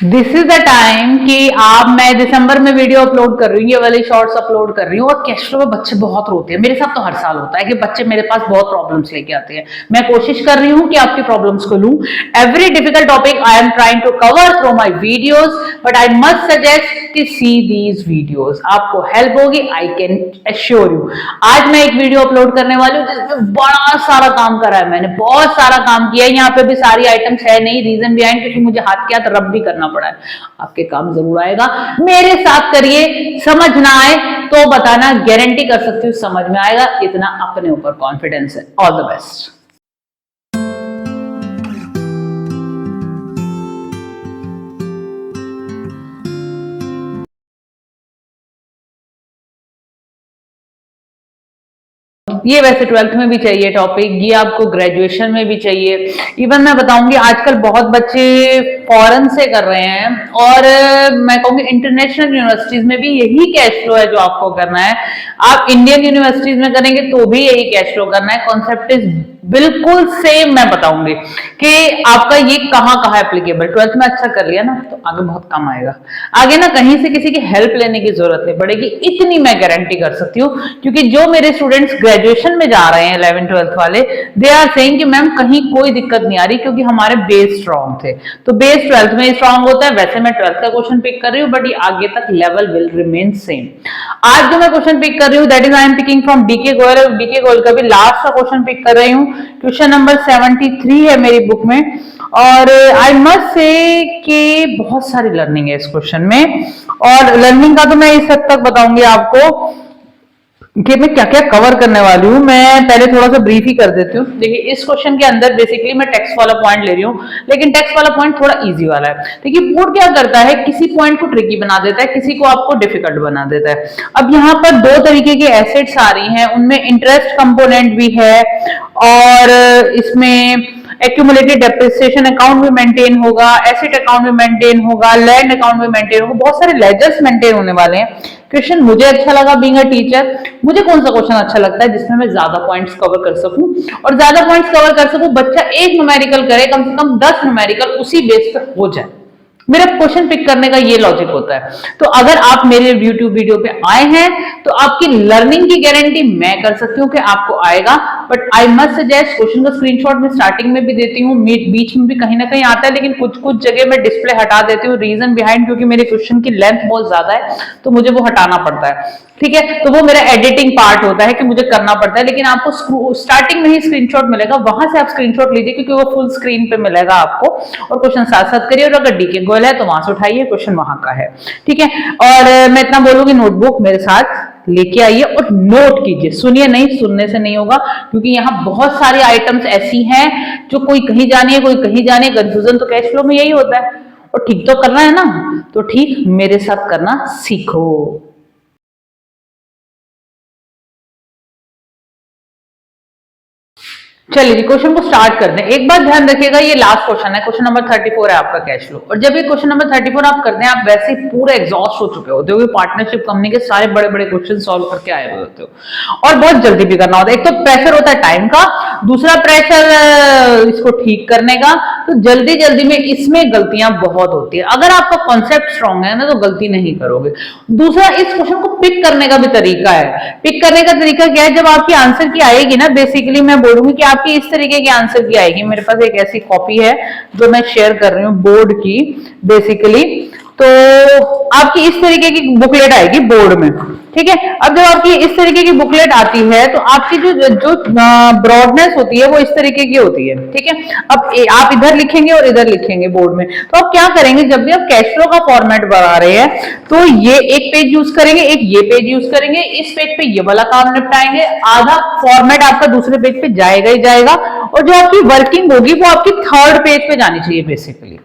This is the time कि मैं दिसंबर में वीडियो अपलोड कर रही हूँ, ये वाली शॉर्ट्स अपलोड कर रही हूँ और कैश फ्लो में बच्चे बहुत रोते हैं। मेरे साथ तो हर साल होता है कि बच्चे मेरे पास बहुत प्रॉब्लम्स लेके आते हैं। मैं कोशिश कर रही हूँ कि आपकी प्रॉब्लम्स को लूं। Every difficult topic I am trying to cover through my videos, but I must suggest कि सी दीज वीडियोज, आपको हेल्प होगी, आई कैन एश्योर यू। आज मैं एक वीडियो अपलोड करने वाली हूँ जिसमें बड़ा सारा काम करा है, मैंने बहुत सारा काम किया है। यहाँ पे भी सारी आइटम्स है नहीं, रीजन बिहाइंड क्योंकि मुझे हाथ के हाथ रब भी करना पड़ा है। आपके काम जरूर आएगा, मेरे साथ करिए। समझ ना आए तो बताना, गारंटी कर सकती हूँ समझ में आएगा, इतना अपने ऊपर कॉन्फिडेंस है। All the best. ये वैसे 12th में भी चाहिए टॉपिक, ये आपको ग्रेजुएशन में भी चाहिए। इवन मैं बताऊंगी आजकल बहुत बच्चे फॉरेन से कर रहे हैं और मैं कहूंगी इंटरनेशनल यूनिवर्सिटीज में भी यही कैश फ्लो है जो आपको करना है। आप इंडियन यूनिवर्सिटीज में करेंगे तो भी यही कैश फ्लो करना है। कॉन्सेप्ट इज बिल्कुल सेम। मैं बताऊंगी कि आपका ये कहाँ कहाँ एप्लीकेबल। 12th में अच्छा कर लिया ना तो आगे बहुत काम आएगा। आगे ना कहीं से किसी की हेल्प लेने की जरूरत नहीं पड़ेगी, इतनी मैं गारंटी कर सकती हूँ। क्योंकि जो मेरे स्टूडेंट्स ग्रेजुएशन में जा रहे हैं 11th 12th वाले, दे आर सेइंग कि मैम कहीं कोई दिक्कत नहीं आ रही क्योंकि हमारे बेस स्ट्रॉन्ग थे। तो बेस 12th में स्ट्रॉन्ग होता है। वैसे मैं 12th का क्वेश्चन पिक कर रही हूँ बट ये आगे तक लेवल विल रिमेन सेम। आज जो मैं क्वेश्चन पिक कर रही हूँ that is I am picking from DK Goyal. DK Goyal का भी लास्ट का क्वेश्चन पिक कर रही हूँ। क्वेश्चन नंबर 73 है मेरी बुक में और आई मस्ट से कि बहुत सारी लर्निंग है इस क्वेश्चन में। और लर्निंग का तो मैं इस हद तक बताऊंगी आपको कि मैं क्या क्या कवर करने वाली हूँ। मैं पहले थोड़ा सा ब्रीफ ही कर देती हूँ। देखिए इस क्वेश्चन के अंदर बेसिकली मैं टेक्स्ट वाला पॉइंट ले रही हूँ, लेकिन टेक्स्ट वाला पॉइंट थोड़ा इजी वाला है। देखिए बोर्ड क्या करता है, किसी पॉइंट को ट्रिकी बना देता है, किसी को आपको डिफिकल्ट बना देता है। अब यहाँ पर दो तरीके की एसेट्स आ रही हैं, उनमें इंटरेस्ट कंपोनेंट भी है और इसमें एक्यूमुलेटेड डेप्रिसिएशन अकाउंट भी मेंटेन होगा, एसेट अकाउंट भी मेंटेन होगा, लैंड अकाउंट भी मेंटेन होगा, बहुत सारे लेजर्स मेंटेन होने वाले हैं। क्वेश्चन मुझे अच्छा लगा बीइंग अ टीचर। मुझे कौन सा क्वेश्चन अच्छा लगता है जिसमें मैं ज्यादा पॉइंट्स कवर कर सकूं और ज्यादा पॉइंट्स कवर कर सकूं, बच्चा एक न्यूमेरिकल करे, कम से कम 10 न्यूमेरिकल उसी बेस पर हो जाए। मेरा क्वेश्चन पिक करने का ये लॉजिक होता है। तो अगर आप मेरे YouTube वीडियो पे आए हैं तो आपकी लर्निंग की गारंटी मैं कर सकती हूँ कि आपको आएगा। But I must suggest, question का स्क्रीनशॉट मैं स्टार्टिंग में भी देती हूँ, बीच में भी कहीं ना कहीं आता है, लेकिन कुछ कुछ जगह मैं डिस्प्ले हटा देती हूँ। रीजन बिहाइंड क्योंकि मेरे क्वेश्चन की लेंथ बहुत ज्यादा है तो मुझे वो हटाना पड़ता है। ठीक है, तो वो मेरा एडिटिंग पार्ट होता है कि मुझे करना पड़ता है। लेकिन आपको स्टार्टिंग में ही स्क्रीनशॉट मिलेगा, वहां से आप स्क्रीनशॉट लीजिए क्योंकि वो फुल स्क्रीन पे मिलेगा आपको। और क्वेश्चन साथ साथ करिए और अगर डीके गोयल है तो वहां से उठाइए, क्वेश्चन वहां का है। ठीक है, और मैं इतना बोलूंगी, नोटबुक मेरे साथ लेके आइए और नोट कीजिए। सुनिए नहीं, सुनने से नहीं होगा क्योंकि यहाँ बहुत सारी आइटम्स ऐसी हैं जो कोई कहीं जानी है कोई कहीं जानी है। कंफ्यूजन तो कैश फ्लो में यही होता है और ठीक तो करना है ना, तो ठीक मेरे साथ करना सीखो। चलिए जी क्वेश्चन को स्टार्ट करते हैं। एक बात ध्यान रखिएगा, ये लास्ट क्वेश्चन है, क्वेश्चन नंबर 34 है आपका कैश फ्लो। और जब ये क्वेश्चन नंबर 34 आप करते हैं, आप वैसे ही पूरे एग्जॉस्ट हो चुके होते हो, पार्टनरशिप कंपनी के सारे बड़े बड़े क्वेश्चन सॉल्व करके आए हुए होते हो और बहुत जल्दी भी करना होता है। एक तो प्रेशर होता है टाइम का, दूसरा प्रेशर इसको ठीक करने का। तो जल्दी जल्दी में इसमें गलतियां बहुत होती है। अगर आपका कॉन्सेप्ट स्ट्रॉन्ग है ना तो गलती नहीं करोगे। दूसरा, इस क्वेश्चन को पिक करने का भी तरीका है। पिक करने का तरीका क्या है, जब आपकी आंसर की आएगी ना, बेसिकली मैं बोलूंगी कि आपकी इस तरीके की आंसर की आएगी। मेरे पास एक ऐसी कॉपी है जो मैं शेयर कर रही हूँ बोर्ड की बेसिकली। तो आपकी इस तरीके की बुकलेट आएगी बोर्ड में। ठीक है, अब जब आपकी इस तरीके की बुकलेट आती है तो आपकी जो ब्रॉडनेस होती है वो इस तरीके की होती है। ठीक है, अब आप इधर लिखेंगे और इधर लिखेंगे बोर्ड में। तो आप क्या करेंगे, जब भी आप कैश फ्लो का फॉर्मेट बना रहे हैं तो ये एक पेज यूज करेंगे, एक ये पेज यूज करेंगे, इस पेज पे ये वाला काम निपटाएंगे, आधा फॉर्मेट आपका दूसरे पेज पे जाएगा ही जाएगा और जो आपकी वर्किंग होगी वो आपकी थर्ड पेज पे जानी चाहिए बेसिकली।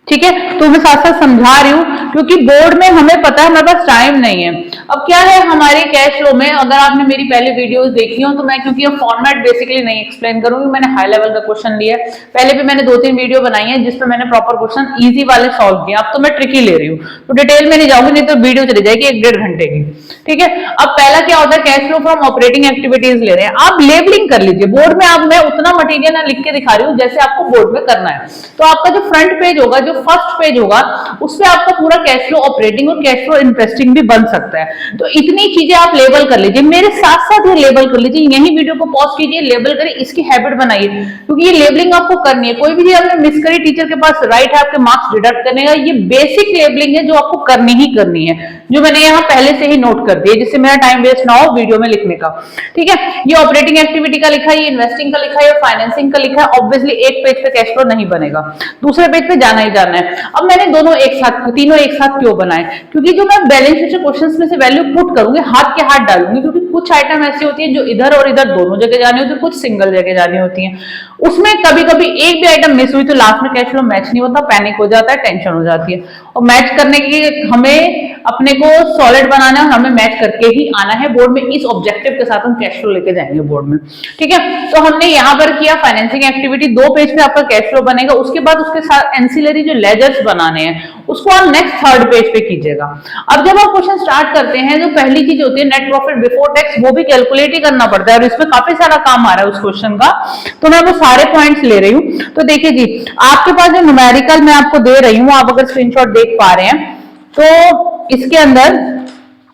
ठीक है, तो मैं साथ साथ समझा रही हूँ क्योंकि बोर्ड में हमें पता है हमारे पास टाइम नहीं है। अब क्या है हमारे कैश फ्लो में, अगर आपने मेरी पहले वीडियोस देखी हो तो मैं क्योंकि ये फॉर्मेट बेसिकली नहीं एक्सप्लेन करूंगी, मैंने हाई लेवल का क्वेश्चन लिया है। पहले भी मैंने 2-3 वीडियो बनाई है जिसपे मैंने प्रॉपर क्वेश्चन इजी वाले सॉल्व किया। अब तो मैं ट्रिकी ले रही हूँ तो डिटेल में नहीं जाऊंगी, नहीं तो वीडियो चली जाएगी 1-1.5 घंटे की। ठीक है। अब पहला क्या होता है, cash flow from operating activities ले रहे हैं, आप लेबलिंग कर लीजिए बोर्ड में। आप मैं उतना मटेरियल ना लिख के दिखा रही हूँ जैसे आपको बोर्ड में करना है। तो आपका जो फ्रंट पेज होगा, जो फर्स्ट पेज होगा, उसपे आपका पूरा कैश फ्लो ऑपरेटिंग और कैश फ्लो इन्वेस्टिंग भी बन सकता है। तो इतनी चीजें आप लेबल कर लीजिए, मेरे साथ साथ ये लेबल कर लीजिए, यही वीडियो को पॉज कीजिए, लेबल करिए, इसकी हैबिट बनाइए, क्योंकि ये लेबलिंग आपको करनी है। कोई भी चीज आपने मिस करी, टीचर के पास राइट है आपके मार्क्स डिडक्ट करने का, ये बेसिक लेबलिंग है जो आपको करनी ही करनी है, जो मैंने यहाँ पहले से ही नोट कर दिया, जिससे मेरा टाइम वेस्ट ना हो वीडियो में लिखने का। ठीक है, ये ऑपरेटिंग एक्टिविटी का लिखा है, ये इन्वेस्टिंग का लिखा है, फाइनेंसिंग का लिखा है। ऑब्वियसली एक पेज पे कैश फ्लो नहीं बनेगा, दूसरे पेज पे जाना ही जाना है। अब मैंने दोनों एक साथ, तीनों एक साथ क्यों बनाए, क्योंकि जो मैं बैलेंस शीट क्वेश्चंस में से वैल्यू पुट करूंगी, हाथ के हाथ डालूंगी, क्योंकि कुछ आइटम ऐसी होती है जो इधर और इधर दोनों जगह जानी होती है, कुछ सिंगल जगह जानी होती है। उसमें कभी कभी एक भी आइटम मिस हुई तो लास्ट में कैश फ्लो मैच नहीं होता, पैनिक हो जाता है, टेंशन हो जाती है। और मैच करने की हमें अपने को सॉलिड बनाना है, हमें मैच करके ही आना है बोर्ड में, इस ऑब्जेक्टिव के साथ हम कैश फ्लो लेके जाएंगे बोर्ड में। ठीक है, तो हमने यहाँ पर किया फाइनेंसिंग एक्टिविटी, 2 पेज पे आपका कैश फ्लो बनेगा। उसके बाद उसके साथ एंसिलरी जो लेजर्स बनाने हैं उसको आप नेक्स्ट 3rd पेज पे कीजिएगा। अब जब आप क्वेश्चन स्टार्ट करते हैं, जो पहली चीज होती है नेट प्रॉफिट बिफोर टैक्स, वो भी कैलकुलेट ही करना पड़ता है, और इसमें काफी सारा काम आ रहा है उस क्वेश्चन का, तो मैं वो सारे पॉइंट्स ले रही हूँ। तो देखिए जी, आपके पास जो न्यूमेरिकल मैं आपको दे रही हूँ, आप अगर स्क्रीनशॉट देख पा रहे हैं, तो इसके अंदर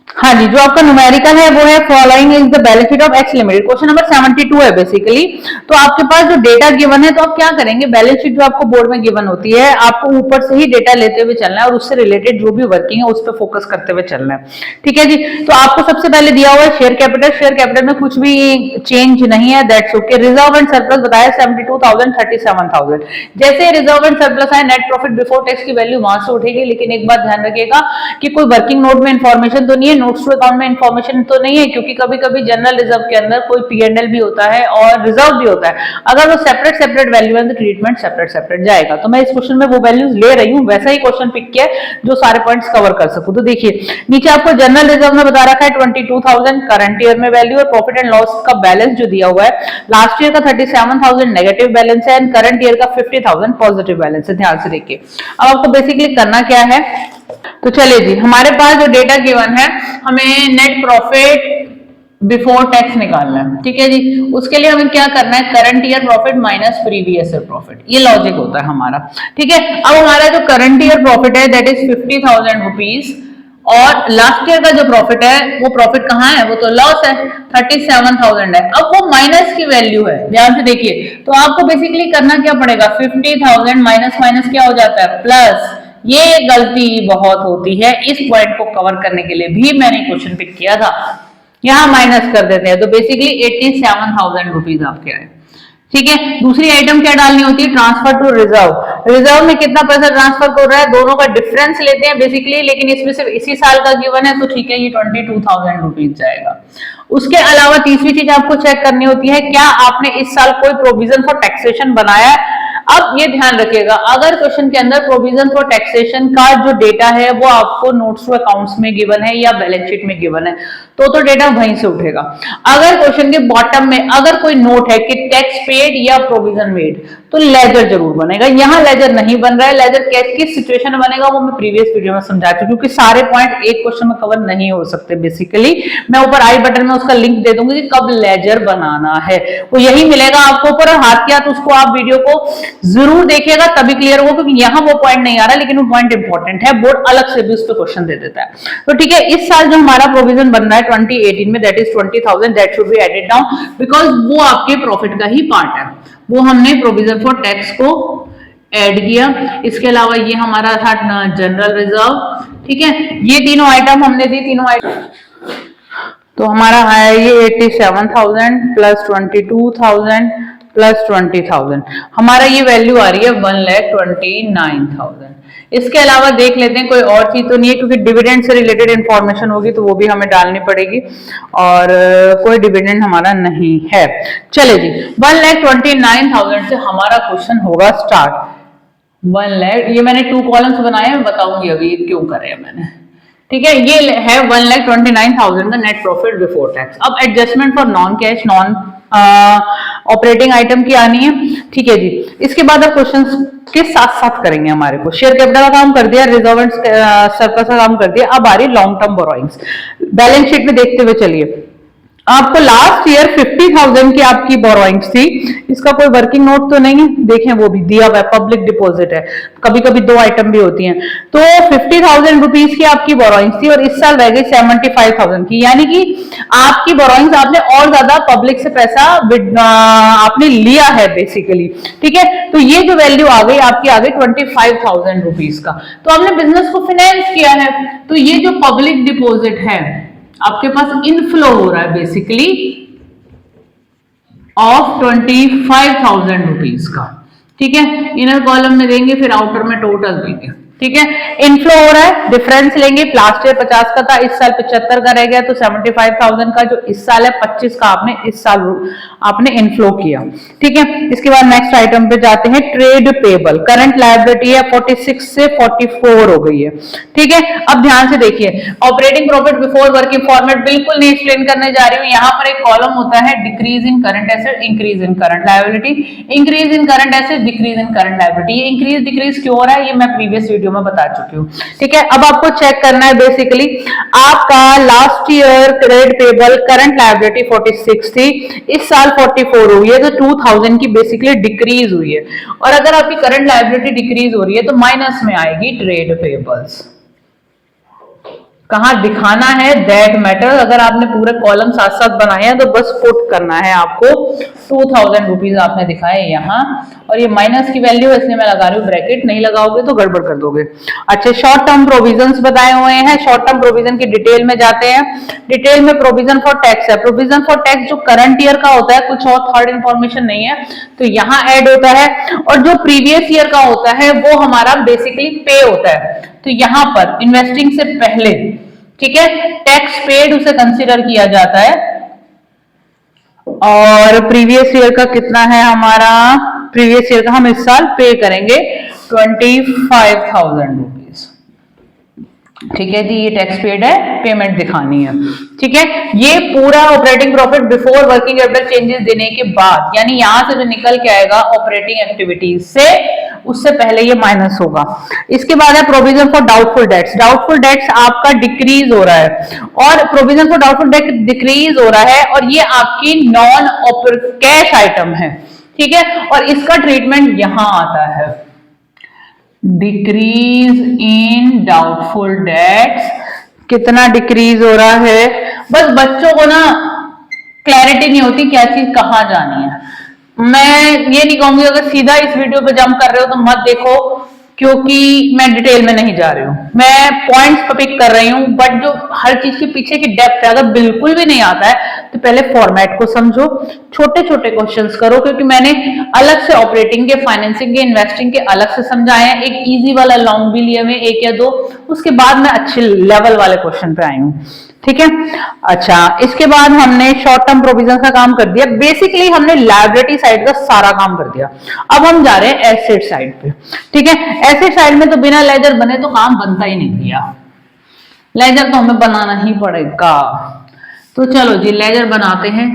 हाँ जी, जो आपका न्यूमेरिकल है वो है following is the balance sheet of x limited, question number 72 है बेसिकली। तो आपके पास जो डेटा गिवन है, तो आप क्या करेंगे, बैलेंस शीट जो आपको बोर्ड में गिवन होती है, आपको ऊपर से ही डेटा लेते हुए चलना है और उससे रिलेटेड जो भी वर्किंग है उस पर फोकस करते हुए चलना है। ठीक है जी, तो आपको सबसे पहले दिया हुआ है शेयर कैपिटल। शेयर कैपिटल में कुछ भी चेंज नहीं है, that's okay. Reserve and surplus बताया 72,000 37,000। जैसे रिजर्व एंड सरप्लस है, नेट प्रॉफिट बिफोर टैक्स की वैल्यू वहां से उठेगी, लेकिन एक बात ध्यान रखिएगा कि कोई वर्किंग नोट में इंफॉर्मेशन तो नहीं है, नोट्स टू अकाउंट में इंफॉर्मेशन तो नहीं है, क्योंकि कभी कभी जनरल रिजर्व के अंदर कोई P&L भी होता है और रिजर्व भी होता है। अगर वो सेपरेट वैल्यू है तो ट्रीटमेंट सेपरेट जाएगा। तो मैं इस क्वेश्चन में वो वैल्यूज ले रही हूँ, वैसा ही क्वेश्चन पिक किया जो सारे पॉइंट्स कवर कर सकूं। तो देखिए, नीचे आपको जनरल रिजर्व में बता रखा है 22,000 करंट ईयर में वैल्यू, और प्रॉफिट एंड लॉस का बैलेंस जो दिया हुआ है, लास्ट ईयर का 37,000 नेगेटिव बैलेंस है एंड करंट ईयर का 50,000 पॉजिटिव बैलेंस है। ध्यान से देखिए, अब आपको बेसिकली करना क्या है, तो चलिए जी, हमारे पास जो डेटा गिवन है, हमें नेट प्रॉफिट बिफोर टैक्स निकालना है। ठीक है जी, उसके लिए हमें क्या करना है, current year profit minus previous year profit, ये लॉजिक होता है हमारा। ठीक है, अब हमारा जो करंट ईयर प्रॉफिट है दैट इज 50,000 रुपीज, और लास्ट ईयर का जो प्रॉफिट है वो प्रॉफिट कहाँ है, वो तो लॉस है, 37,000 है। अब वो माइनस की वैल्यू है, ध्यान से देखिए। तो आपको बेसिकली करना क्या पड़ेगा, 50,000 माइनस माइनस क्या हो जाता है, प्लस। ये गलती बहुत होती है, इस पॉइंट को कवर करने के लिए भी मैंने क्वेश्चन पिक किया था, यहां माइनस कर देते हैं, तो बेसिकली 87,000 रुपीज आपके आए। ठीक है, दूसरी आइटम क्या डालनी होती है, ट्रांसफर टू रिजर्व। रिजर्व में कितना पैसा ट्रांसफर कर रहा है, दोनों का डिफरेंस लेते हैं बेसिकली, लेकिन इसमें सिर्फ इसी साल का गिवन है, तो ठीक है, ये 22,000 रुपीज जाएगा। उसके अलावा तीसरी चीज आपको चेक करनी होती है, क्या आपने इस साल कोई प्रोविजन फॉर टैक्सेशन बनाया है। अब ये ध्यान रखिएगा, अगर क्वेश्चन के अंदर प्रोविजन फॉर टैक्सेशन का जो डेटा है वो आपको नोट्स टू अकाउंट्स में गिवन है या बैलेंस शीट में गिवन है, तो डेटा वहीं से उठेगा। अगर क्वेश्चन के बॉटम में अगर कोई नोट है कि टैक्स पेड या प्रोविजन मेड, तो लेजर जरूर बनेगा। यहाँ लेजर नहीं बन रहा है, लेजर किस सिचुएशन में बनेगा वो मैं प्रीवियस वीडियो में समझा चुकी हूँ, क्योंकि सारे पॉइंट एक क्वेश्चन में कवर नहीं हो सकते। बेसिकली मैं ऊपर आई बटन में उसका लिंक दे दूंगी कि कब लेजर बनाना है, वो यही मिलेगा आपको ऊपर, और हाथ के हाथ उसको आप वीडियो को जरूर देखिएगा, तभी क्लियर होगा, क्योंकि यहाँ वो पॉइंट नहीं आ रहा, लेकिन वो पॉइंट इंपॉर्टेंट है, बोर्ड अलग से भी उस पर क्वेश्चन दे देता है। तो ठीक है, इस साल जो हमारा प्रोविजन बन रहा है 2018 में, that is 20,000, that should be added down, because वो आपके प्रॉफिट का ही पार्ट है, वो हमने प्रोविजन फॉर टैक्स को ऐड किया। इसके अलावा ये हमारा था जनरल रिजर्व। ठीक है, ये तीनों आइटम हमने दी, तीनों आइटम, तो हमारा है ये 87,000 प्लस 22,000 प्लस 20,000, हमारा ये वैल्यू आ रही है 1,29,000। इसके अलावा देख लेते हैं कोई और चीज तो नहीं है, क्योंकि डिविडेंड से रिलेटेड इंफॉर्मेशन होगी तो वो भी हमें डालनी पड़ेगी, और कोई डिविडेंड हमारा नहीं है। चले जी, 1,29,000 से हमारा क्वेश्चन होगा स्टार्ट। 1 लाख, ये मैंने 2 कॉलम्स बनाए हैं, बताऊंगी अभी क्यों करे मैंने। ठीक है, ये है 1,29,000 का नेट प्रॉफिट बिफोर टैक्स। अब adjustment for non cash non operating item की आनी है। ठीक है जी, इसके बाद अब क्वेश्चंस के साथ साथ करेंगे हमारे को। शेयर कैपिटल का काम कर दिया, रिजर्व एंड सरप्लस का काम कर दिया, अब आ रही long term borrowings. Balance sheet में देखते हुए चलिए। आपको लास्ट ईयर 50,000 की आपकी बोरोइंग्स थी, इसका कोई वर्किंग नोट तो नहीं है, देखें वो भी दिया हुआ है, पब्लिक डिपॉजिट है, कभी कभी दो आइटम भी होती हैं। तो 50,000 रुपीज की आपकी बोरोइंग्स थी और इस साल रह गई 75,000 की, यानी कि आपकी बोरोइंग्स आपने और ज्यादा पब्लिक से पैसा आपने लिया है बेसिकली, ठीक है। तो ये जो वैल्यू आ गई आपकी आ गई 25,000 रुपीज का, तो आपने बिजनेस को फाइनेंस किया है। तो ये जो पब्लिक डिपॉजिट है आपके पास इनफ्लो हो रहा है बेसिकली ऑफ 25,000 रुपीज का, ठीक है। इनर कॉलम में देंगे, फिर आउटर में टोटल देंगे, ठीक है। इनफ्लो हो रहा है, डिफरेंस लेंगे, लास्ट ईयर 50 का था, इस साल 75 का रह गया, तो 75,000 का जो इस साल है 25 का आपने इस साल आपने इनफ्लो किया, ठीक है। इसके बाद नेक्स्ट आइटम पे जाते हैं, ट्रेड पेबल। करंट लायबिलिटी है 46 से 44 हो गई है, ठीक है। अब ध्यान से देखिए, operating profit before working format बिल्कुल नहीं एक्सप्लेन करने जा रही हूँ। यहाँ पर एक कॉलम होता है decrease in current asset, increase in current liability, increase in current asset, decrease in current liability. ये इंक्रीज डिक्रीज क्यों हो रहा है ये मैं प्रीवियस वीडियो में बता चुकी हूँ, ठीक है। अब आपको चेक करना है बेसिकली आपका last year trade payable current liability 46 थी, इस साल 44 हुई है, तो 2000 की बेसिकली डिक्रीज हुई है। और अगर आपकी करंट लायबिलिटी डिक्रीज हो रही है तो माइनस में आएगी ट्रेड पेबल्स। कहां दिखाना है दैट मैटर, अगर आपने पूरे कॉलम साथ साथ बनाए हैं तो बस पुट करना है आपको 2000 रुपीज आपने दिखाए यहाँ, और ये माइनस की वैल्यू है इसलिए मैं लगा रही हूँ ब्रैकेट, नहीं लगाओगे तो गड़बड़ कर दोगे। अच्छा, शॉर्ट टर्म प्रोविजंस बताए हुए हैं, शॉर्ट टर्म प्रोविजन की डिटेल में जाते हैं। डिटेल में प्रोविजन फॉर टैक्स है, प्रोविजन फॉर टैक्स जो करंट ईयर का होता है, कुछ और थर्ड इंफॉर्मेशन नहीं है तो यहाँ ऐड होता है, और जो प्रीवियस ईयर का होता है वो हमारा बेसिकली पे होता है। तो यहाँ पर इन्वेस्टिंग से पहले, ठीक है, टैक्स पेड उसे कंसीडर किया जाता है। और प्रीवियस ईयर का कितना है हमारा, प्रीवियस ईयर का हम इस साल पे करेंगे 25,000 रुपीज, ठीक है जी। ये टैक्स पेड है, पेमेंट दिखानी है, ठीक है। ये पूरा operating profit before working capital changes देने के बाद, यानी यहां से जो निकल के आएगा ऑपरेटिंग एक्टिविटीज से, उससे पहले ये माइनस होगा। इसके बाद है provision for doubtful debts. Doubtful debts आपका डिक्रीज हो रहा है, और provision for doubtful debt decrease हो रहा है, और ये आपकी नॉन कैश आइटम है, ठीक है। और इसका ट्रीटमेंट यहां आता है, डिक्रीज इन डाउटफुल डेट्स। कितना डिक्रीज हो रहा है, बस बच्चों को ना क्लैरिटी नहीं होती क्या चीज कहां जानी है। मैं ये नहीं कहूंगी अगर सीधा इस वीडियो पे जंप कर रहे हो तो मत देखो, क्योंकि मैं डिटेल में नहीं जा रही हूँ, मैं पॉइंट्स पर पिक कर रही हूँ, बट जो हर चीज के पीछे की डेप्थ है अगर बिल्कुल भी नहीं आता है तो पहले फॉर्मेट को समझो, छोटे छोटे क्वेश्चंस करो, क्योंकि मैंने अलग से ऑपरेटिंग के, फाइनेंसिंग के, इन्वेस्टिंग के अलग से समझाए हैं, एक इजी वाला लॉन्ग भी लिए हुए एक या दो, उसके बाद मैं अच्छे लेवल वाले क्वेश्चन पे आई हूँ, ठीक है। अच्छा, इसके बाद हमने शॉर्ट टर्म प्रोविजन का काम कर दिया, बेसिकली हमने लायबिलिटी साइड का सारा काम कर दिया। अब हम जा रहे हैं एसेट साइड पे, ठीक है। एसेट साइड में तो बिना लेजर बने तो काम बनता ही नहीं भैया, लेजर तो हमें बनाना ही पड़ेगा। तो चलो जी लेजर बनाते हैं,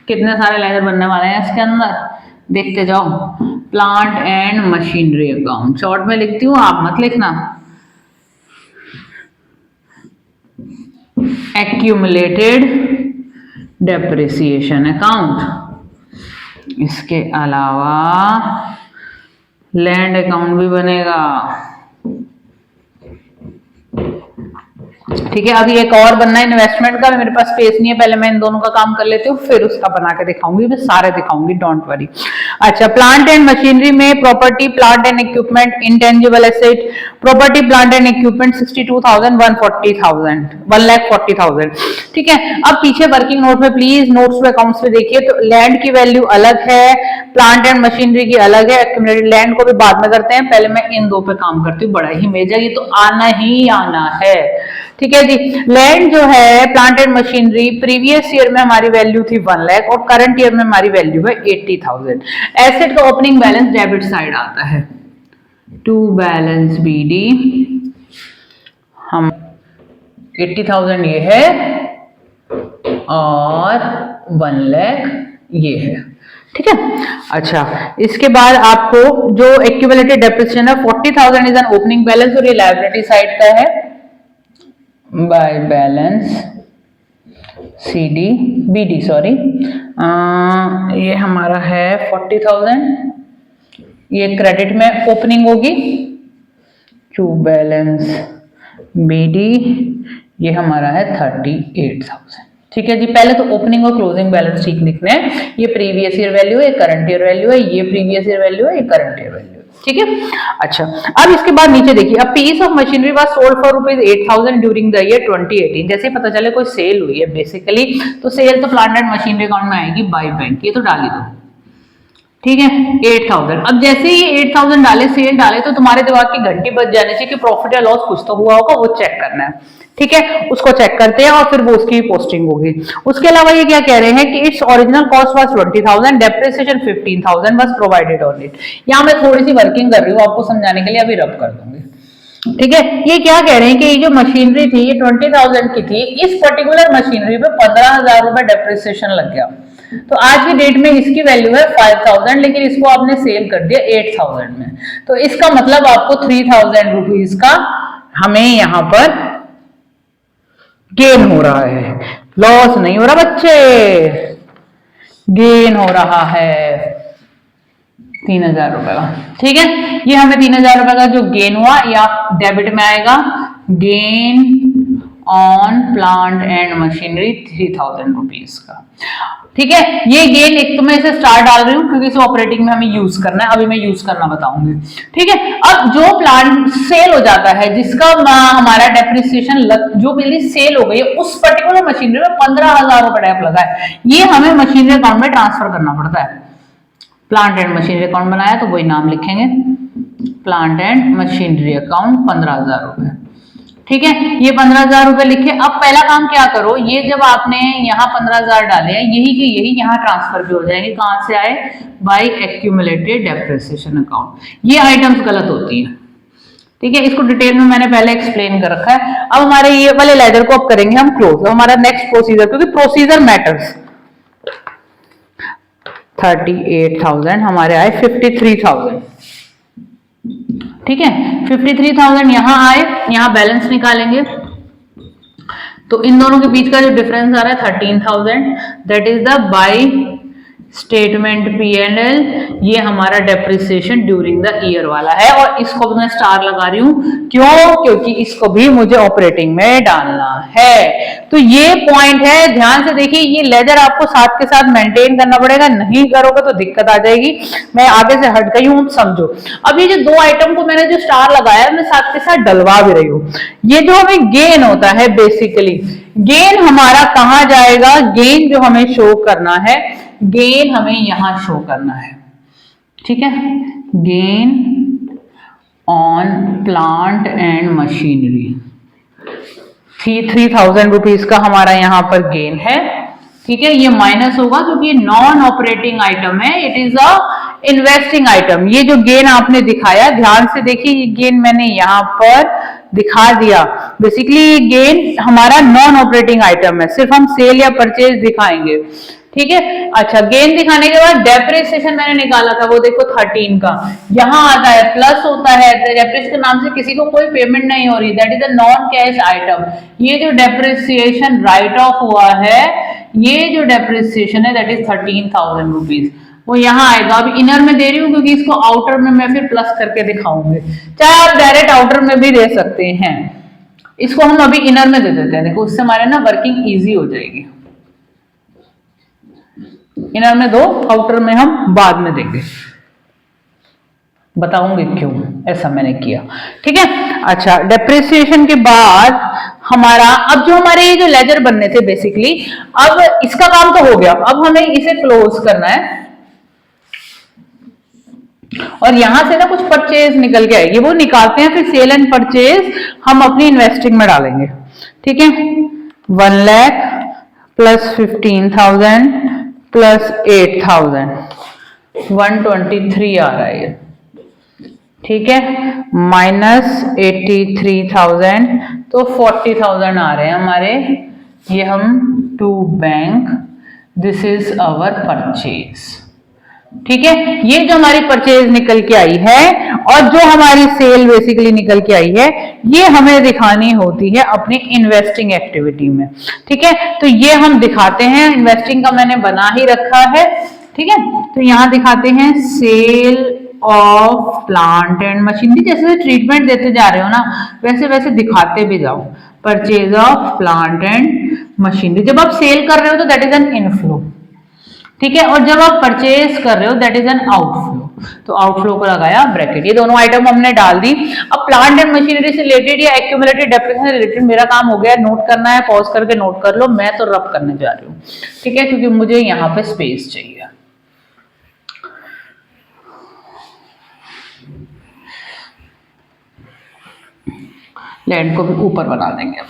कितने सारे लेजर बनने वाले हैं इसके अंदर देखते जाओ। Plant and machinery account short में लिखती हूँ, आप मत लिखना। एक्यूमुलेटेड डेप्रिसिएशन अकाउंट, इसके अलावा लैंड अकाउंट भी बनेगा, ठीक है। अभी एक और बनना है इन्वेस्टमेंट का, मेरे पास स्पेस नहीं है, पहले मैं इन दोनों का काम कर लेती हूँ फिर उसका बना के दिखाऊंगी, मैं सारे दिखाऊंगी, डोंट वरी। अच्छा, प्लांट एंड मशीनरी में property, plant and equipment, intangible asset, property plant and equipment 62,000, 140,000, 1,40,000, ठीक है। अब पीछे वर्किंग नोट में प्लीज नोट्स पे अकाउंट्स पे देखिए, तो लैंड की वैल्यू अलग है, प्लांट एंड मशीनरी की अलग है, एक्यूमुलेटेड लैंड को भी बाद में करते हैं, पहले मैं इन दो पे काम करती हूँ, बड़ा ही मेजर, ये तो आना ही आना है, ठीक है जी। लैंड जो है, plant and machinery, previous year में हमारी वैल्यू थी 1 लाख और करंट ईयर में हमारी वैल्यू है 80,000। एसेट का ओपनिंग बैलेंस डेबिट साइड आता है, टू बैलेंस बीडी, हम 80,000 ये है और 1 लाख ये है, ठीक है। अच्छा, इसके बाद आपको जो एक्यूमुलेटेड डेप्रिसिएशन है 40,000 इज एन ओपनिंग बैलेंस और ये लायबिलिटी साइड का है, by balance CD BD sorry, ये हमारा है 40,000, ये क्रेडिट में ओपनिंग होगी। ट्रू बैलेंस BD ये हमारा है 38,000। ठीक है जी, पहले तो ओपनिंग और क्लोजिंग बैलेंस ठीक लिखने हैं। ये प्रीवियस ईयर वैल्यू है, करंट ईयर वैल्यू है, ये प्रीवियस ईयर वैल्यू है, ये करंट ईयर वैल्यू है। ठीक है, अच्छा अब इसके बाद नीचे देखिए, a piece of machinery was sold for ₹8,000 during the year 2018। जैसे पता चले कोई सेल हुई है बेसिकली, तो सेल तो प्लांट एंड मशीनरी अकाउंट में आएगी बाय बैंक, ये तो डाल ही दो। ठीक है, 8,000। अब जैसे ही 8,000 डाले, सेल डाले, तो तुम्हारे दिमाग की घंटी बज जानी चाहिए कि प्रॉफिट या लॉस कुछ तो हुआ होगा, वो चेक करना है। ठीक है, उसको चेक करते हैं और फिर वो उसकी पोस्टिंग होगी। उसके अलावा ये क्या कह रहे हैं कि its original cost was 20,000, depreciation 15,000 was provided on it. यहाँ मैं थोड़ी सी वर्किंग कर रही हूँ आपको समझाने के लिए, अभी रब कर दूंगी। ठीक है, ये क्या कह रहे हैं कि ये जो मशीनरी थी ये 20,000 की थी, इस पर्टिकुलर मशीनरी पे 15,000 रुपए डेप्रिसिएशन लग गया। तो आज की डेट में इसकी वैल्यू है 5,000, लेकिन इसको आपने सेल कर दिया 8,000 में, तो इसका मतलब आपको 3,000 रुपीज का हमें यहाँ पर गेन हो रहा है, लॉस नहीं हो रहा बच्चे, गेन हो रहा है 3,000 रुपए का। ठीक है, ये हमें 3,000 रुपए का जो गेन हुआ या डेबिट में आएगा, gain on plant and machinery 3,000 rupees का। ठीक है, ये गेन एक तो मैं इसे स्टार डाल रही हूँ क्योंकि इसे ऑपरेटिंग में हमें यूज करना है, अभी मैं यूज करना बताऊंगी। ठीक है, अब जो प्लांट सेल हो जाता है, जिसका हमारा डेप्रिसिएशन जो बिजली सेल हो गई है, उस पर्टिकुलर मशीनरी में 15,000 रुपए डेप लगा है, ये हमें मशीनरी अकाउंट में ट्रांसफर करना पड़ता है। प्लांट एंड मशीनरी अकाउंट बनाया तो वही नाम लिखेंगे, प्लांट एंड मशीनरी अकाउंट 15,000 रुपए। ठीक है, ये 15,000 रुपए लिखे। अब पहला काम क्या करो, ये जब आपने यहाँ 15,000 डाले हैं, यही के यही यहाँ ट्रांसफर भी हो जाएंगे। कहां से आए, बाय एक्यूमुलेटेड डेप्रिसिएशन अकाउंट। ये आइटम्स गलत होती है। ठीक है, इसको डिटेल में मैंने पहले एक्सप्लेन कर रखा है। अब हमारे ये वाले लेजर को अब करेंगे हम क्लोज। हमारा नेक्स्ट प्रोसीजर, क्योंकि प्रोसीजर मैटर्स। 38,000 हमारे आए 53,000। ठीक है, 53,000 यहां आए, यहां बैलेंस निकालेंगे तो इन दोनों के बीच का जो डिफरेंस आ रहा है 13,000, that is the by statement P&L। ये हमारा डेप्रिसिएशन ड्यूरिंग द ईयर वाला है, और इसको मैं स्टार लगा रही हूं, क्यों, क्योंकि इसको भी मुझे ऑपरेटिंग में डालना है। तो ये पॉइंट है, ध्यान से देखिए, ये लेजर आपको साथ के साथ मेंटेन करना पड़ेगा, नहीं करोगे तो दिक्कत आ जाएगी। मैं आगे से हट गई हूं, समझो। अब ये जो दो आइटम को मैंने जो स्टार लगाया, मैं साथ के साथ डलवा भी रही हूं। ये जो हमें गेन होता है, बेसिकली गेन हमारा कहां जाएगा, गेन जो हमें शो करना है, गेन हमें यहां शो करना है। ठीक है, gain on plant and machinery 3,000 rupees का हमारा यहां पर गेन है। ठीक है, ये माइनस होगा क्योंकि ये नॉन ऑपरेटिंग आइटम है, it is a investing item. ये जो गेन आपने दिखाया, ध्यान से देखिए, ये गेन मैंने यहां पर दिखा दिया। बेसिकली गेन हमारा नॉन ऑपरेटिंग आइटम है, सिर्फ हम सेल या परचेज दिखाएंगे। ठीक है, अच्छा, गेन दिखाने के बाद डेप्रिसिएशन मैंने निकाला था, वो देखो 13 का, यहां आता है प्लस होता है, डेप्रिस के नाम से किसी को कोई पेमेंट नहीं हो रही, that is a non cash item. ये जो डेप्रिसिएशन राइट ऑफ हुआ है, ये जो डेप्रिसिएशन है दैट इज 13,000 रुपीज, वो यहाँ आएगा। अभी इनर में दे रही हूँ क्योंकि इसको आउटर में मैं फिर प्लस करके दिखाऊंगी, चाहे आप डायरेक्ट आउटर में भी दे सकते हैं। इसको हम अभी इनर में दे देते हैं, देखो उससे हमारे ना वर्किंग ईजी हो जाएगी। इनर में दो, आउटर में हम बाद में देंगे, बताऊंगी क्यों ऐसा मैंने किया। ठीक है, अच्छा, डेप्रिसिएशन के बाद हमारा, अब जो हमारे ये जो लेजर बनने थे बेसिकली, अब इसका काम तो हो गया, अब हमें इसे क्लोज करना है। और यहां से ना कुछ परचेज निकल के आएगी, वो निकालते हैं, फिर सेल एंड परचेज हम अपनी इन्वेस्टिंग में डालेंगे। ठीक है, 1 लाख प्लस 15,000 प्लस 8,000, 123 आ रहा है ये। ठीक है, माइनस 83,000, तो 40,000 आ रहे हैं हमारे। ये हम to bank, this is our purchase, ठीक है, ये जो हमारी परचेज निकल के आई है और जो हमारी सेल बेसिकली निकल के आई है, ये हमें दिखानी होती है अपनी इन्वेस्टिंग एक्टिविटी में। ठीक है, तो ये हम दिखाते हैं, इन्वेस्टिंग का मैंने बना ही रखा है। ठीक है, तो यहां दिखाते हैं sale of plant and machinery, जैसे ट्रीटमेंट देते जा रहे हो ना वैसे वैसे दिखाते भी जाओ। Purchase of plant and machinery, जब आप सेल कर रहे हो तो दैट इज एन इनफ्लो। ठीक है, और जब आप परचेज कर रहे हो दैट इज एन आउटफ्लो। तो आउटफ्लो को लगाया ब्रैकेट। ये दोनों आइटम हमने डाल दी। अब प्लांट एंड मशीनरी से रिलेटेड या एक्यूमुलेटेड डेप्रिसिएशन से रिलेटेड मेरा काम हो गया, नोट करना है, पॉज करके नोट कर लो। मैं तो रब करने जा रही हूँ। ठीक है, क्योंकि मुझे यहाँ पे स्पेस चाहिए। लैंड को भी ऊपर बना देंगे।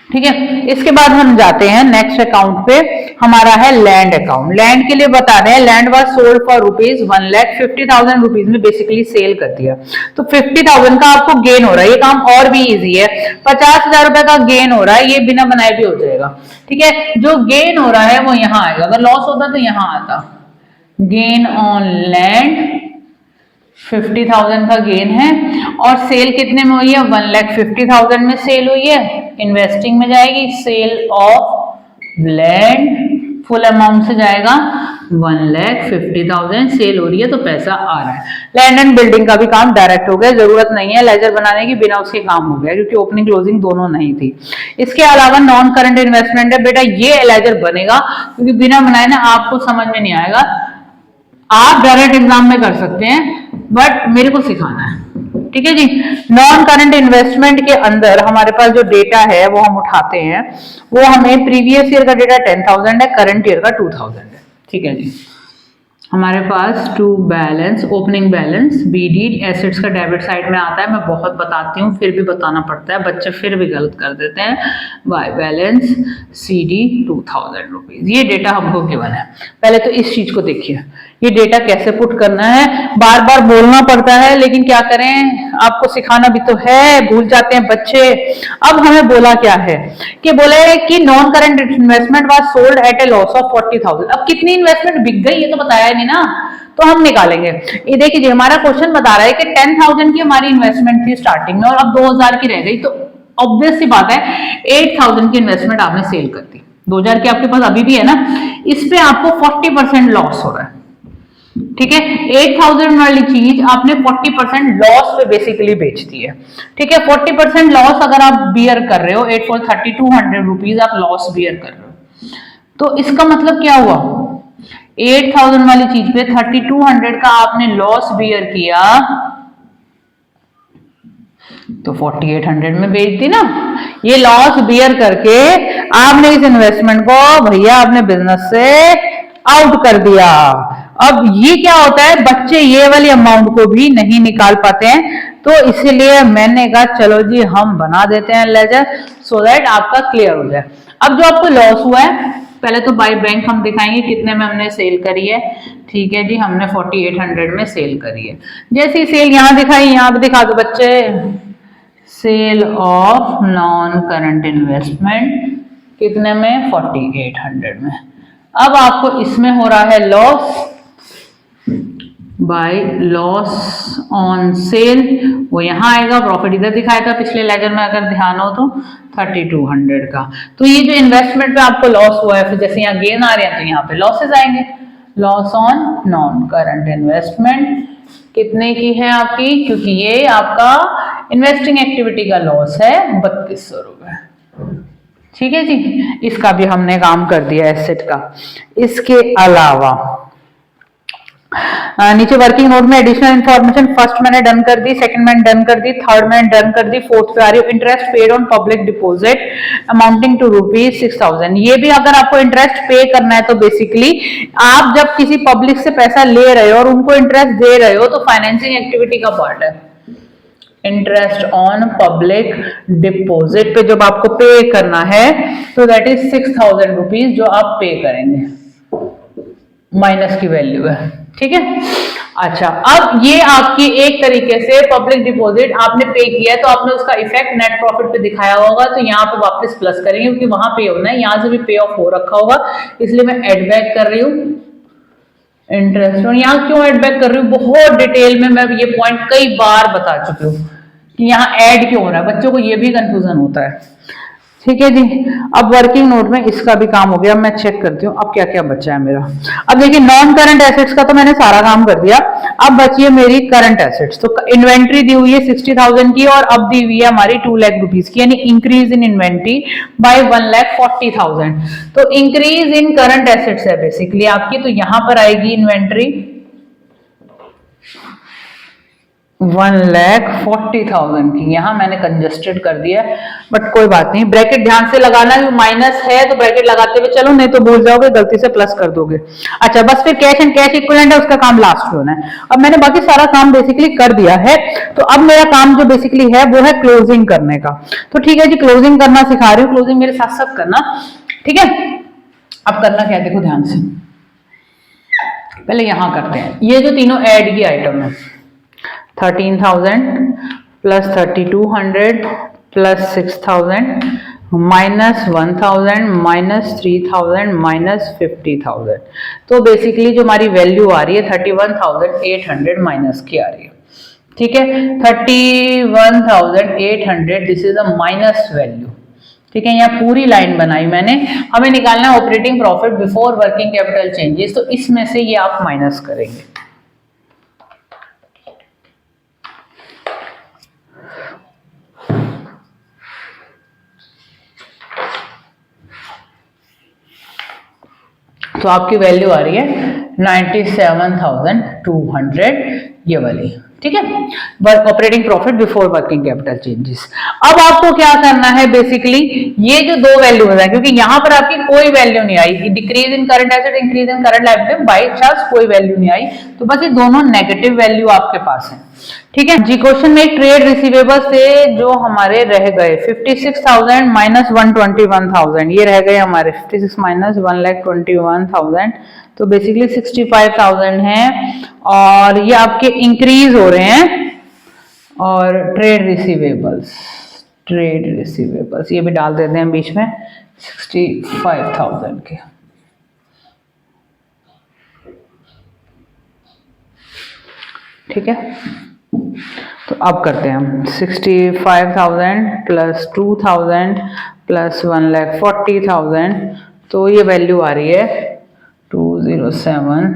ठीक है, इसके बाद हम जाते हैं नेक्स्ट अकाउंट पे, हमारा है लैंड अकाउंट। लैंड के लिए बता रहे हैं, land was sold for rupees 1,50,000 rupees में बेसिकली सेल कर दिया। तो 50,000 का आपको गेन हो रहा है। ये काम और भी इजी है, 50,000 रुपए का गेन हो रहा है, ये बिना बनाए भी हो जाएगा। ठीक है, जो गेन हो रहा है वो यहाँ आएगा, अगर लॉस होता तो यहाँ आता। गेन ऑन लैंड 50,000 का गेन है, और सेल कितने में हुई है? 1,50,000 में सेल हुई है। इन्वेस्टिंग में जाएगी, sale of land full amount से जाएगा 1,50,000 सेल हो रही है तो पैसा आ रहा है। लैंड एंड बिल्डिंग का भी काम डायरेक्ट हो गया, जरूरत नहीं है लेजर बनाने की, बिना उसके काम हो गया क्योंकि ओपनिंग क्लोजिंग दोनों नहीं थी। इसके अलावा नॉन करंट इन्वेस्टमेंट है बेटा, ये लेजर बनेगा क्योंकि बिना बनाए ना आपको समझ में नहीं आएगा। आप डायरेक्ट एग्जाम में कर सकते हैं बट मेरे को सिखाना है। ठीक है जी, नॉन करंट इन्वेस्टमेंट के अंदर हमारे पास जो डेटा है वो हम उठाते हैं, वो हमें प्रीवियस ईयर का डेटा 10,000 है, करंट ईयर का 2,000 है। ठीक है जी, हमारे पास two balance, opening balance, BD assets का डेबिट साइड में आता है। मैं बहुत बताती हूँ फिर भी बताना पड़ता है, बच्चे फिर भी गलत कर देते हैं। बाय बैलेंस सीडी 2,000 रुपीज, ये डेटा हमको गिवन है। पहले तो इस चीज को देखिए, ये डेटा कैसे पुट करना है, बार बार बोलना पड़ता है लेकिन क्या करें, आपको सिखाना भी तो है, भूल जाते हैं बच्चे। अब हमें बोला क्या है कि बोले कि non current investment was sold at A loss of 40,000। अब कितनी इन्वेस्टमेंट बिक गई ये तो बताया नहीं ना, तो हम निकालेंगे। ये देखिए हमारा क्वेश्चन बता रहा है कि 10,000 की हमारी इन्वेस्टमेंट थी स्टार्टिंग में और अब 2,000 की रह गई, तो ऑब्वियस सी बात है 8,000 की इन्वेस्टमेंट आपने सेल कर दी। 2,000 की आपके पास अभी भी है ना, इस पे आपको 40% लॉस हो रहा है। ठीक है, 8,000 वाली चीज आपने 40% लॉस पे बेसिकली बेच दी है। ठीक है, 40% लॉस अगर आप बियर कर रहे हो, 8 for 3,200 रुपीज आप लॉस बियर कर रहे हो, तो इसका मतलब क्या हुआ, 8,000 वाली चीज पे 3,200 का आपने लॉस बियर किया तो 4,800 में बेच दी ना। ये लॉस बियर करके आपने इस इन्वेस्टमेंट को भैया अपने बिजनेस से आउट कर दिया। अब ये क्या होता है, बच्चे ये वाली अमाउंट को भी नहीं निकाल पाते हैं, तो इसीलिए मैंने कहा चलो जी हम बना देते हैं लेजर, सो दैट आपका क्लियर हो जाए। अब जो आपको लॉस हुआ है, पहले तो बाय बैंक हम दिखाएंगे कितने में हमने सेल करी है। ठीक है जी, हमने 4,800 में सेल करी है। जैसी सेल यहाँ दिखाई, यहाँ पे दिखा दो बच्चे, sale of non current investment कितने में, 4,800 में। अब आपको इसमें हो रहा है loss by loss on sale, वो यहाँ आएगा, प्रॉफिट इधर दिखाया था पिछले लेजर में अगर ध्यान हो तो 3,200 का। तो ये जो इन्वेस्टमेंट पे आपको लॉस हुआ है, फिर जैसे यहाँ गेन आ रहे हैं तो यहाँ पे लॉसेस आएंगे। Loss on non current investment कितने की है आपकी, क्योंकि ये आपका इन्वेस्टिंग एक्टिविटी का लॉस है 3,200 रुपए। ठीक है जी, इसका भी हमने काम कर दिया एसेट का। इसके अलावा नीचे वर्किंग नोट में एडिशनल इंफॉर्मेशन, फर्स्ट मैंने डन कर दी, सेकंड मैंने डन कर दी, थर्ड मैंने डन कर दी, फोर्थ पे आ रही है interest paid on public deposit amounting to ₹6,000। ये भी अगर आपको इंटरेस्ट पे करना है तो बेसिकली आप जब किसी पब्लिक से पैसा ले रहे हो और उनको इंटरेस्ट दे रहे हो तो फाइनेंसिंग एक्टिविटी का पार्ट है। इंटरेस्ट ऑन पब्लिक डिपॉजिट पे जब आपको पे करना है तो दैट इज 6,000 रुपीज जो आप पे करेंगे, माइनस की वैल्यू है। ठीक है, अच्छा अब ये आपकी एक तरीके से पब्लिक डिपॉजिट आपने पे किया है तो आपने उसका इफेक्ट नेट प्रॉफिट पे दिखाया होगा, तो यहाँ पे वापस प्लस करेंगे क्योंकि वहां पे होना है, यहाँ से भी पे ऑफ हो रखा होगा, इसलिए मैं एड बैक कर रही हूँ। इंटरेस्ट। और यहाँ क्यों ऐड बैक कर रही हूँ, बहुत डिटेल में मैं ये पॉइंट कई बार बता चुकी हूँ कि यहाँ ऐड क्यों हो रहा है, बच्चों को ये भी कंफ्यूजन होता है। ठीक है जी। अब वर्किंग नोट में इसका भी काम हो गया, मैं चेक करती हूँ अब क्या क्या बचा है मेरा। अब देखिए नॉन करंट एसेट्स का तो मैंने सारा काम कर दिया, अब बची है मेरी करंट एसेट्स। तो इन्वेंट्री दी हुई है 60,000 की और अब दी हुई है हमारी 2 लाख रुपीज की, यानी इंक्रीज इन इन्वेंट्री बाय 1,40,000। तो इंक्रीज इन करंट एसेट्स है बेसिकली आपकी, तो यहां पर आएगी इन्वेंट्री 1,40,000 की। यहां मैंने कंजस्टेड कर दिया, बट कोई बात नहीं, ब्रैकेट ध्यान से लगाना, माइनस है तो ब्रैकेट लगाते हुए चलो, नहीं तो भूल जाओगे, गलती से प्लस कर दोगे। अच्छा बस फिर कैश एंड कैश इक्विवेलेंट है, उसका काम लास्ट में होना है। अब मैंने बाकी सारा काम बेसिकली कर दिया है, तो अब मेरा काम जो बेसिकली है वो है क्लोजिंग करने का। तो ठीक है जी, क्लोजिंग करना सिखा रही हूँ, क्लोजिंग मेरे साथ साथ करना, ठीक है। अब करना क्या है देखो ध्यान से, पहले यहां करते हैं, ये जो तीनों ऐड की आइटम है, 13,000 plus 3,200 plus 6,000 minus 1,000 minus 3,000 minus 50,000। तो बेसिकली जो हमारी वैल्यू आ रही है 31,800 माइनस की आ रही है। ठीक है, 31,800 this is the minus value. ठीक है, यहाँ पूरी लाइन बनाई मैंने, हमें निकालना है operating profit before working capital changes, तो इसमें से ये आप माइनस करेंगे। तो आपकी वैल्यू आ रही है 97,200 ये वाली। ठीक है, work operating profit before working capital changes. अब आपको क्या करना है बेसिकली, ये जो दो वैल्यू है, क्योंकि यहां पर आपकी कोई वैल्यू नहीं आई, decrease in current asset increase in current liability by chance कोई वैल्यू नहीं आई, तो बस ये दोनों नेगेटिव वैल्यू आपके पास है। ठीक है जी, क्वेश्चन में एक ट्रेड रिसीवेबल से जो हमारे रह गए 56,000 माइनस 121,000, ये रह गए हमारे 56 माइनस 1,21,000, तो बेसिकली 65,000 है, और ये आपके इंक्रीज हो रहे हैं। और ट्रेड रिसीवेबल्स ये भी डाल देते हैं बीच में 65,000 के। ठीक है, तो अब करते हैं हम 65,000 प्लस 2,000 प्लस 1,40,000, तो ये वैल्यू आ रही है 207।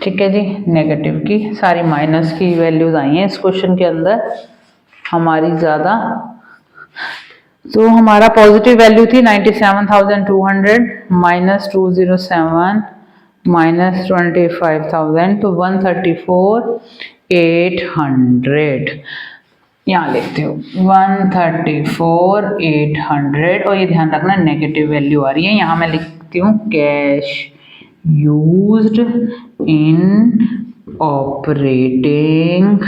ठीक है जी, नेगेटिव की सारी माइनस की वैल्यूज आई हैं इस क्वेश्चन के अंदर हमारी ज्यादा। तो हमारा पॉजिटिव वैल्यू थी 97,200 माइनस 207 माइनस 25,000, तो 134,800 यहाँ लिखते हो 134,800। और ये ध्यान रखना नेगेटिव वैल्यू आ रही है, यहाँ मैं लिखती हूँ cash used in operating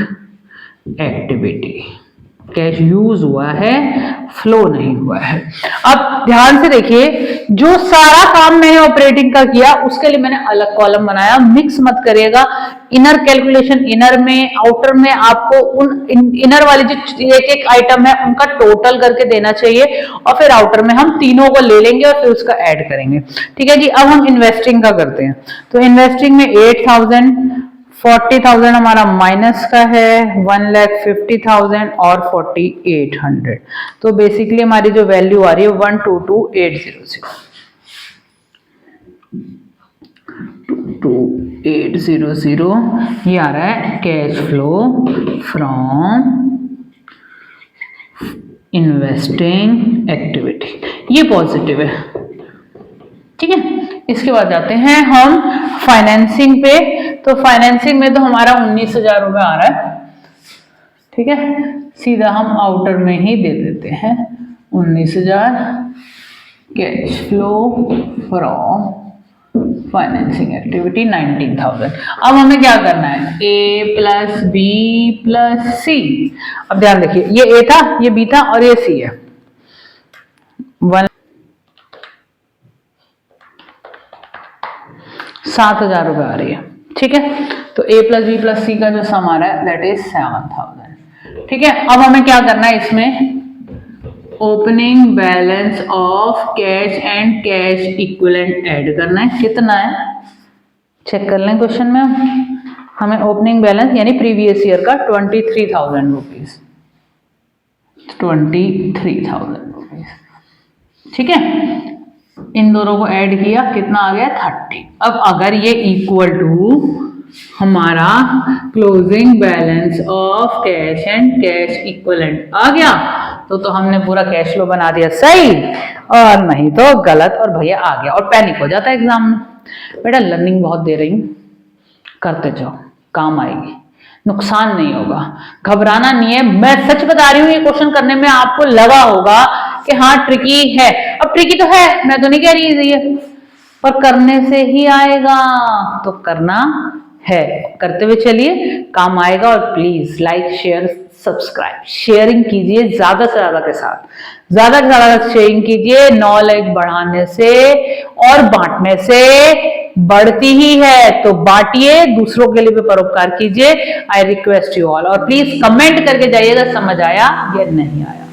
activity. Cash use हुआ है, फ्लो नहीं हुआ है। अब ध्यान से देखिए, जो सारा काम मैंने ऑपरेटिंग का किया उसके लिए मैंने अलग कॉलम बनाया, मिक्स मत करिएगा। इनर कैलकुलेशन इनर में, आउटर में आपको उन इनर वाली जो एक एक आइटम है उनका टोटल करके देना चाहिए, और फिर आउटर में हम तीनों को ले लेंगे और फिर उसका ऐड करेंगे। ठीक है जी, अब हम इन्वेस्टिंग का करते हैं। तो इन्वेस्टिंग में 8,000, 40,000 हमारा माइनस का है, 1,50,000 और 4,800। तो बेसिकली हमारी जो वैल्यू आ रही है 122,800 22,800 ये आ रहा है cash flow from investing activity, ये पॉजिटिव है। ठीक है, इसके बाद जाते हैं हम फाइनेंसिंग पे। तो फाइनेंसिंग में तो हमारा 19,000 रुपये आ रहा है। ठीक है, सीधा हम आउटर में ही दे देते हैं 19,000 cash flow from financing activity 19,000। अब हमें क्या करना है, ए प्लस बी प्लस सी। अब ध्यान देखिए, ये ए था, ये बी था और ये सी है। 7,000 रुपये आ रही है। ठीक है, तो ए प्लस बी प्लस सी का जो सम आ रहा है दैट इज 7,000। ठीक है, अब हमें क्या करना है इसमें, opening balance of cash and cash equivalent add करना है। कितना है चेक कर लें क्वेश्चन में, हमें ओपनिंग बैलेंस यानी प्रीवियस ईयर का 23,000 रुपीज, 23,000 रुपीज, ठीक है। इन दोनों को ऐड किया, कितना आ गया 30। अब अगर ये इक्वल टू हमारा closing balance of cash and cash equivalent आ गया तो हमने पूरा कैश फ्लो बना दिया सही, और नहीं तो गलत, और भैया आ गया, और पैनिक हो जाता है एग्जाम में। बेटा लर्निंग बहुत दे रही हूँ, करते जाओ, काम आएगी, नुकसान नहीं होगा, घबराना नहीं है। मैं सच बता रही हूँ, ये क्वेश्चन करने में आपको लगा होगा कि हाँ ट्रिकी है, अब ट्रिकी तो है, मैं तो नहीं कह रही ये, पर करने से ही आएगा, तो करना है, करते हुए चलिए, काम आएगा। और please like share subscribe sharing कीजिए ज्यादा से ज्यादा के साथ, ज्यादा से ज्यादा शेयरिंग कीजिए। नॉलेज बढ़ाने से और बांटने से बढ़ती ही है, तो बांटिए, दूसरों के लिए भी परोपकार कीजिए। आई रिक्वेस्ट यू ऑल, और प्लीज कमेंट करके जाइएगा समझ आया या नहीं आया।